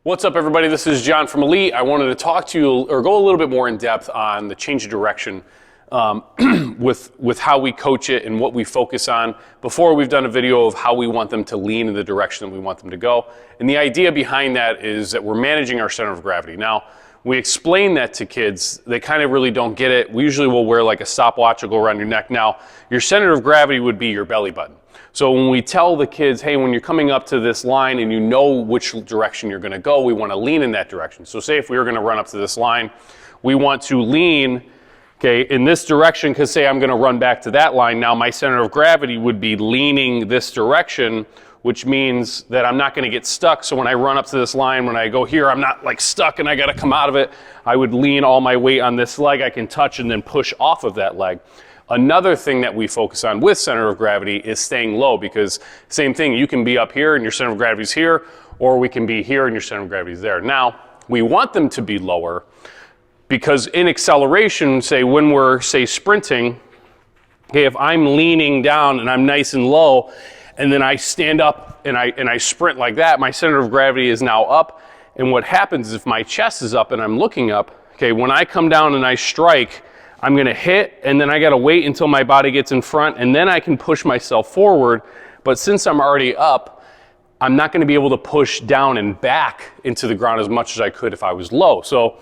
What's up, everybody? This is John from Elite. I wanted to talk to you or go a little bit more in depth on the change of direction with how we coach it and what we focus on. Before, we've done a video of how we want them to lean in the direction that we want them to go. And the idea behind that is that we're managing our center of gravity. Now, we explain that to kids. They kind of really don't get it. We usually will wear like a stopwatch will go around your neck. Now, your center of gravity would be your belly button. So when we tell the kids, hey, when you're coming up to this line and you know which direction you're gonna go, we wanna lean in that direction. So say if we were gonna run up to this line, we want to lean, okay, in this direction, because say I'm gonna run back to that line. Now my center of gravity would be leaning this direction, which means that I'm not gonna get stuck. So when I run up to this line, when I go here, I'm not like stuck and I gotta come out of it. I would lean all my weight on this leg I can touch and then push off of that leg. Another thing that we focus on with center of gravity is staying low, because same thing, you can be up here and your center of gravity is here, or we can be here and your center of gravity is there. Now, we want them to be lower because in acceleration, say when we're, say, sprinting, okay, if I'm leaning down and I'm nice and low, and then I stand up and I sprint like that, my center of gravity is now up. And what happens is if my chest is up and I'm looking up, okay, when I come down and I strike, I'm gonna hit, and then I gotta wait until my body gets in front, and then I can push myself forward. But since I'm already up, I'm not gonna be able to push down and back into the ground as much as I could if I was low. So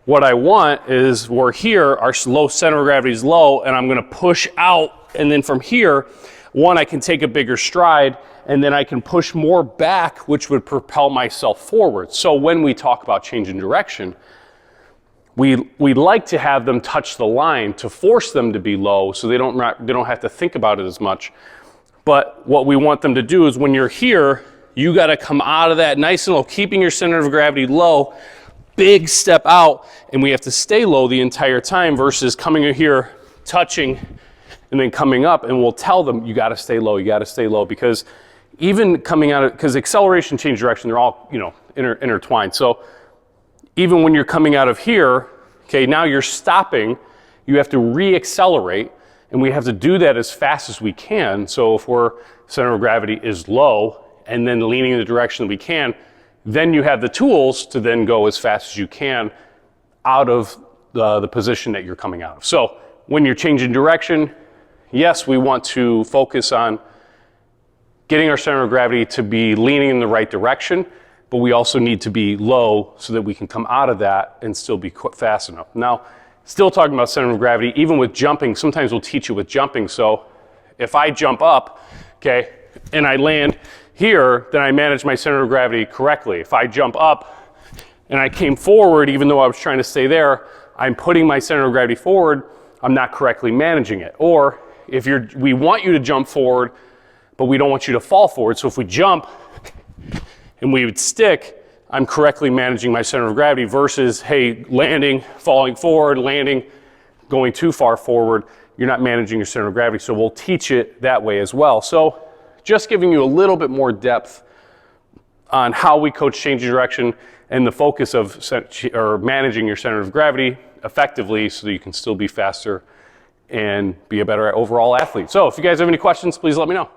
what I want is we're here, our low center of gravity is low, and I'm gonna push out, and then from here, one, I can take a bigger stride, and then I can push more back, which would propel myself forward. So when we talk about changing direction, we like to have them touch the line to force them to be low so they don't have to think about it as much. But what we want them to do is when you're here, you got to come out of that nice and low, keeping your center of gravity low, big step out, and we have to stay low the entire time versus coming here, touching, and then coming up, and we'll tell them, you got to stay low, because even coming out of, because acceleration, change direction, they're all, intertwined. So even when you're coming out of here, okay, now you're stopping, you have to re-accelerate, and we have to do that as fast as we can. So if our center of gravity is low and then leaning in the direction that we can, then you have the tools to then go as fast as you can out of the position that you're coming out of. So when you're changing direction, yes, we want to focus on getting our center of gravity to be leaning in the right direction, but we also need to be low so that we can come out of that and still be fast enough. Now, still talking about center of gravity, even with jumping, sometimes we'll teach you with jumping. So if I jump up, okay, and I land here, then I manage my center of gravity correctly. If I jump up and I came forward, even though I was trying to stay there, I'm putting my center of gravity forward, I'm not correctly managing it. Or if we want you to jump forward, but we don't want you to fall forward. So if we jump, and we would stick, I'm correctly managing my center of gravity versus, hey, landing, falling forward, landing, going too far forward, you're not managing your center of gravity. So we'll teach it that way as well. So just giving you a little bit more depth on how we coach change of direction and the focus of managing your center of gravity effectively so that you can still be faster and be a better overall athlete. So if you guys have any questions, please let me know.